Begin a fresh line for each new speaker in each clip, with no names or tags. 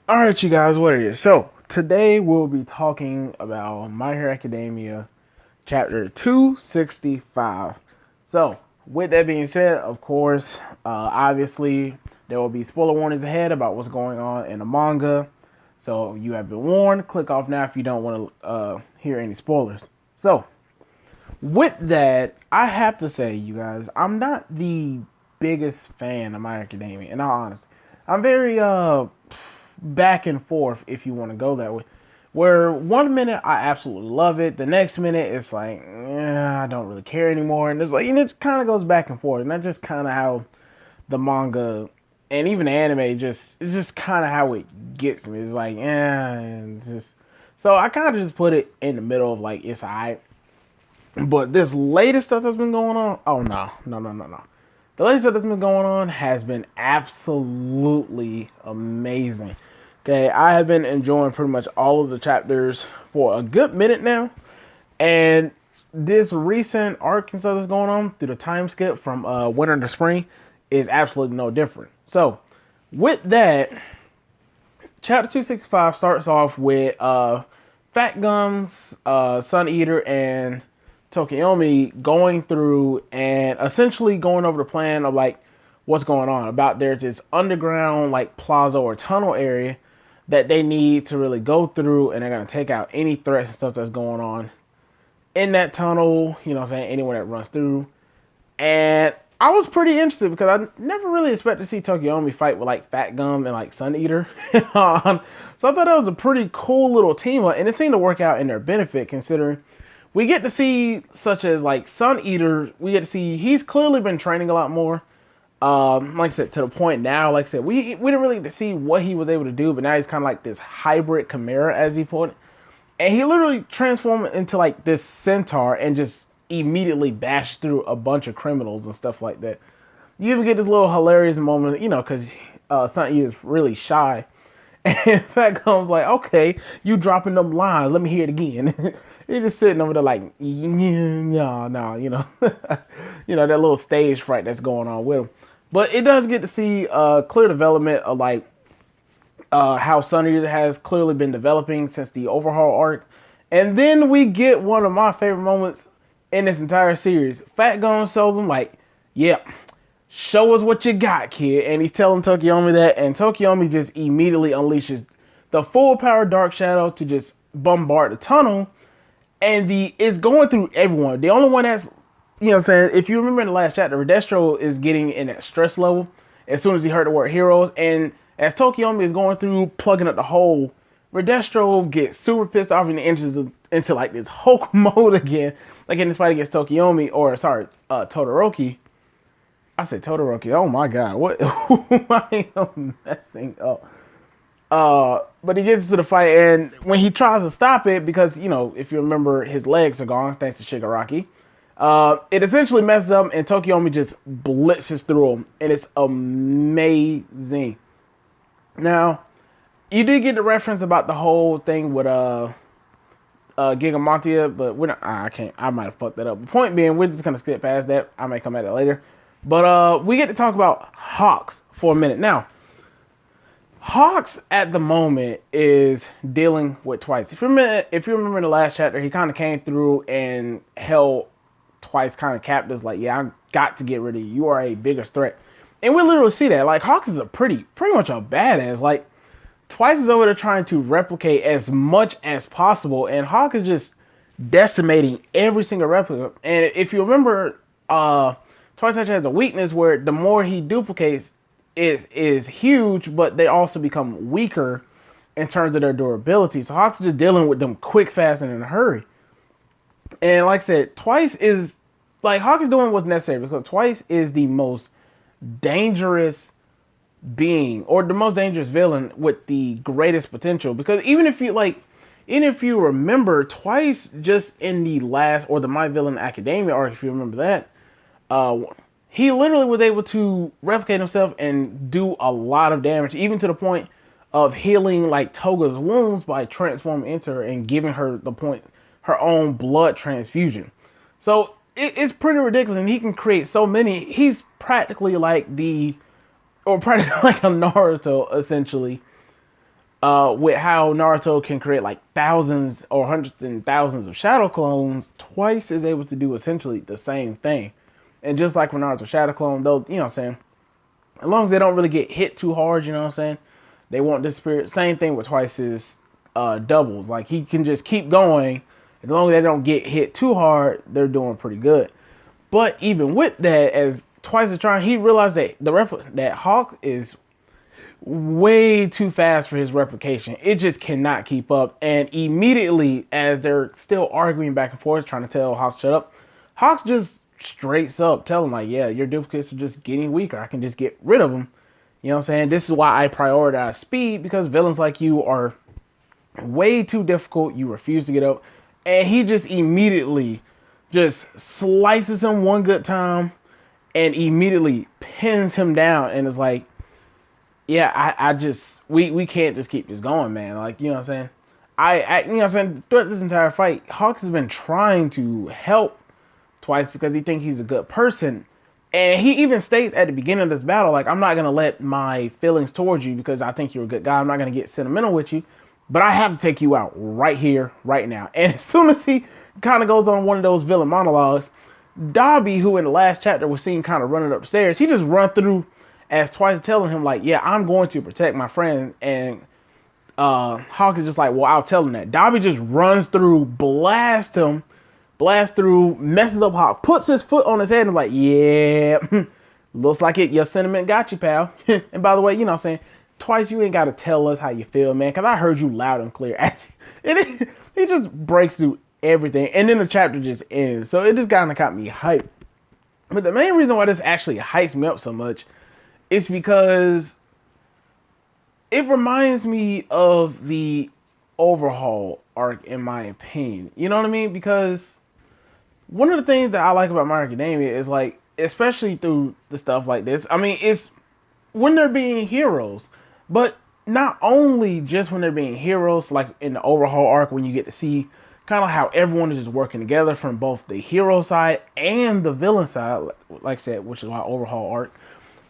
Alright, you guys, what it is. So, today we'll be talking about My Hero Academia Chapter 265. So, with that being said, of course, obviously, there will be spoiler warnings ahead about what's going on in the manga. So, you have been warned. Click off now if you don't want to hear any spoilers. So, with that, I have to say, you guys, I'm not the biggest fan of My Hero Academia, in all honesty. I'm very back and forth, if you want to go that way. Where one minute I absolutely love it, the next minute it's like, I don't really care anymore, and it's like, it kind of goes back and forth, and that's just kind of how the manga and even the anime it's just kind of how it gets me. It's like, and just so I kind of just put it in the middle of like it's alright. But this latest stuff that's been going on, oh no. The latest stuff that's been going on has been absolutely amazing. Okay, I have been enjoying pretty much all of the chapters for a good minute now. And this recent arc and stuff that's going on through the time skip from winter to spring is absolutely no different. So, with that, chapter 265 starts off with Fat Gums, Sun Eater, and Tokiomi going through and essentially going over the plan of like what's going on. About there's this underground like plaza or tunnel area that they need to really go through, and they're gonna take out any threats and stuff that's going on in that tunnel, you know what I'm saying, anyone that runs through. And I was pretty interested because I never really expected to see Tokiomi fight with like Fat Gum and like Sun Eater. So I thought that was a pretty cool little team up, and it seemed to work out in their benefit considering we get to see such as like Sun Eater, we get to see he's clearly been training a lot more. Like I said, to the point now, like I said, we didn't really get to see what he was able to do, but now he's kind of like this hybrid chimera, as he put it. And he literally transformed into like this centaur and just immediately bashed through a bunch of criminals and stuff like that. You even get this little hilarious moment, because Sun Eater is really shy. And Fat Gum's like, okay, you dropping them lines, let me hear it again. He's just sitting over there like, no, that little stage fright that's going on with him. But it does get to see clear development of like how Sun Eater has clearly been developing since the overhaul arc. And then we get one of my favorite moments in this entire series. Fat Gum shows him like, yeah, show us what you got, kid. And he's telling Tokiomi that, and Tokiomi just immediately unleashes the full power Dark Shadow to just bombard the tunnel. And it's going through everyone. The only one that's, if you remember in the last chapter, Redestro is getting in that stress level as soon as he heard the word heroes. And as Tokiomi is going through, plugging up the hole, Redestro gets super pissed off and enters into like this Hulk mode again. Like in this fight against Tokiomi, Todoroki. I said Todoroki. Oh my god, what? I am messing up. But he gets to the fight, and when he tries to stop it, because, if you remember, his legs are gone, thanks to Shigaraki, it essentially messes up, and Tokiomi just blitzes through him, and it's amazing. Now, you did get the reference about the whole thing with, Gigamontia, but we're not, I might have fucked that up. The point being, we're just gonna skip past that. I may come at it later. But, we get to talk about Hawks for a minute. Now, Hawks at the moment is dealing with Twice. If you remember in the last chapter, he kind of came through and held Twice kind of captives. Like, yeah, I got to get rid of you. You are a bigger threat, and we literally see that. Like, Hawks is a pretty much a badass. Like, Twice is over there trying to replicate as much as possible, and Hawk is just decimating every single replica. And if you remember, Twice actually has a weakness where the more he duplicates, is huge, but they also become weaker in terms of their durability. So Hawk's just dealing with them quick, fast, and in a hurry. And like I said, Hawk is doing what's necessary because Twice is the most dangerous being, or the most dangerous villain with the greatest potential. Because even if you remember, Twice just in the last, or the My Villain Academia arc, if you remember that, he literally was able to replicate himself and do a lot of damage, even to the point of healing like Toga's wounds by transforming into her and giving her her own blood transfusion. So it's pretty ridiculous, and he can create so many. He's practically like practically like a Naruto, essentially, with how Naruto can create like thousands or hundreds and thousands of shadow clones, Twice is able to do essentially the same thing. And just like when Naruto shadow clone, though, you know what I'm saying, as long as they don't really get hit too hard, you know what I'm saying, they won't disappear. Same thing with Twice's doubles. Like he can just keep going. As long as they don't get hit too hard, they're doing pretty good. But even with that, as Twice is trying, he realized that that Hawk is way too fast for his replication. It just cannot keep up. And immediately, as they're still arguing back and forth, trying to tell Hawks shut up, Hawks just straights up, tell him like, yeah, your duplicates are just getting weaker. I can just get rid of them. You know what I'm saying? This is why I prioritize speed, because villains like you are way too difficult. You refuse to get up. And he just immediately just slices him one good time and immediately pins him down and is like, yeah, I just, we can't just keep this going, man. Like, you know what I'm saying? You know what I'm saying? Throughout this entire fight, Hawks has been trying to help Twice because he thinks he's a good person. And he even states at the beginning of this battle, like, I'm not going to let my feelings towards you because I think you're a good guy. I'm not going to get sentimental with you, but I have to take you out right here, right now. And as soon as he kind of goes on one of those villain monologues, Dobby, who in the last chapter was seen kind of running upstairs, he just run through as Twice telling him like, yeah, I'm going to protect my friend. And Hawk is just like, well, I'll tell him that. Dobby just runs through, blasts through, messes up Hawk, puts his foot on his head and like, yeah, looks like it. Your sentiment got you, pal. And by the way, you know what I'm saying, Twice, you ain't got to tell us how you feel, man, because I heard you loud and clear. And he just breaks through everything. And then the chapter just ends. So it just kind of got me hyped. But the main reason why this actually hypes me up so much is because it reminds me of the Overhaul arc, in my opinion. You know what I mean? Because one of the things that I like about My Hero Academia is, like, especially through the stuff like this, I mean, it's when they're being heroes, but not only just when they're being heroes, like in the Overhaul arc, when you get to see kind of how everyone is just working together from both the hero side and the villain side, like I said, which is why Overhaul arc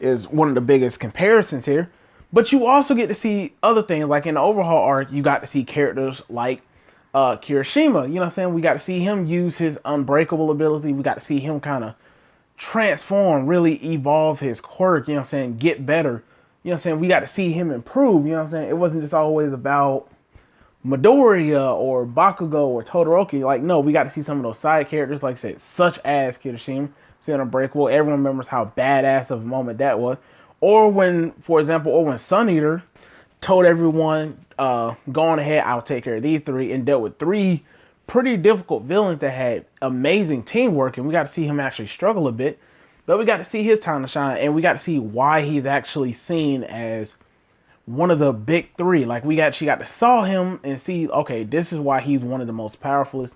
is one of the biggest comparisons here. But you also get to see other things, like in the Overhaul arc, you got to see characters like Kirishima. You know what I'm saying? We got to see him use his unbreakable ability. We got to see him kind of transform, really evolve his quirk, you know what I'm saying, get better. You know what I'm saying? We got to see him improve, you know what I'm saying? It wasn't just always about Midoriya or Bakugo or Todoroki. Like, no, we got to see some of those side characters, like I said, such as Kirishima, Unbreakable. Everyone remembers how badass of a moment that was. Or when, for example, when Sun Eater told everyone, go on ahead, I'll take care of these three, and dealt with three pretty difficult villains that had amazing teamwork, and we got to see him actually struggle a bit. But we got to see his time to shine, and we got to see why he's actually seen as one of the big three. Like, she got to saw him and see, okay, this is why he's one of the most powerful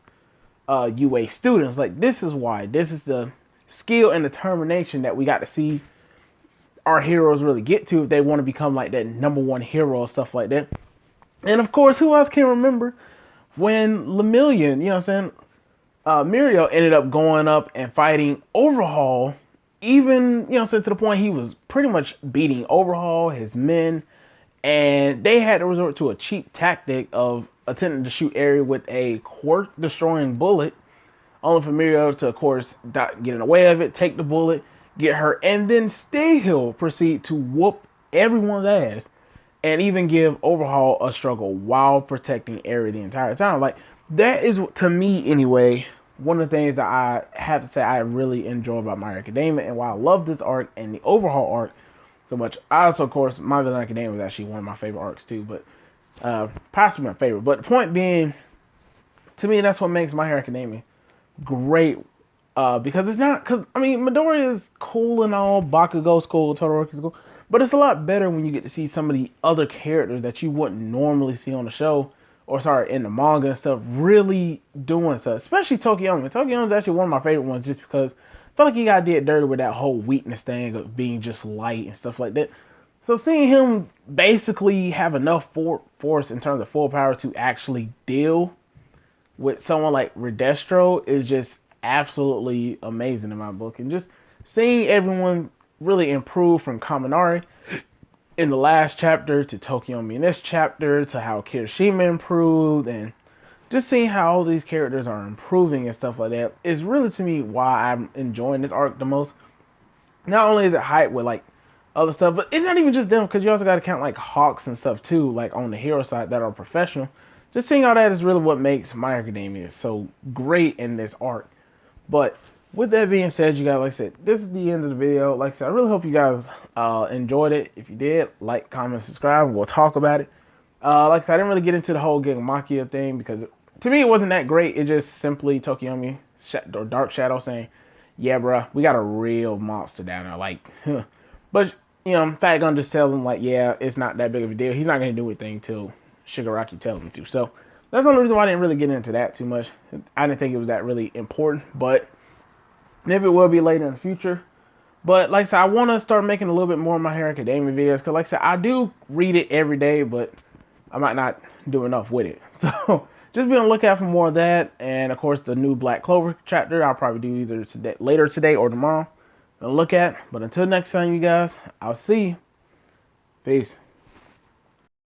UA students. Like, this is why. This is the skill and determination that we got to see our heroes really get to if they want to become like that number one hero or stuff like that. And of course, who else can remember when Lemillion, you know what I'm saying, Mirio ended up going up and fighting Overhaul, even, you know what I'm saying, to the point he was pretty much beating Overhaul, his men, and they had to resort to a cheap tactic of attempting to shoot Eri with a quirk-destroying bullet, only for Mirio to, of course, get in the way of it, take the bullet, get hurt, and then still proceed to whoop everyone's ass and even give Overhaul a struggle while protecting Eri the entire time. Like, that is, to me anyway, one of the things that I have to say I really enjoy about My Hero Academia, and why I love this arc and the Overhaul arc so much. I also, of course, My Villain Academia was actually one of my favorite arcs too, but possibly my favorite. But the point being, to me, that's what makes My Hero Academia great, because it's not, because I mean, Midoriya is cool and all, Bakugo's cool, Todoroki's cool, but it's a lot better when you get to see some of the other characters that you wouldn't normally see on the show, or sorry, in the manga and stuff, really doing stuff, especially Tokiyama. Tokiyama is actually one of my favorite ones, just because I feel like he got did dirty with that whole weakness thing of being just light and stuff like that. So seeing him basically have enough force in terms of full power to actually deal with someone like Redestro is just absolutely amazing in my book. And just seeing everyone really improve from Kaminari in the last chapter to Tokyomi in this chapter to how Kirishima improved, and just seeing how all these characters are improving and stuff like that is really, to me, why I'm enjoying this arc the most. Not only is it hype with like other stuff, but it's not even just them, because you also got to count like Hawks and stuff too, like on the hero side that are professional. Just seeing all that is really what makes My Hero Academia so great in this arc. But with that being said, you guys, like I said, this is the end of the video. Like I said, I really hope you guys enjoyed it. If you did, like, comment, subscribe. We'll talk about it. Like I said, I didn't really get into the whole Gigamakia thing because to me it wasn't that great. It just simply Tokyomi or Dark Shadow saying, yeah, bro, we got a real monster down there. Like, huh. But, you know, Fat Gun just tells him, like, yeah, it's not that big of a deal. He's not going to do anything till Shigaraki tells him to. So that's the only reason why I didn't really get into that too much. I didn't think it was that really important, but maybe it will be later in the future. But like I said, I want to start making a little bit more of My Hero Academia videos, because like I said, I do read it every day, but I might not do enough with it. So just be on the lookout for more of that. And of course, the new Black Clover chapter, I'll probably do either today, later today or tomorrow. Look at. But until next time, you guys, I'll see you. Peace.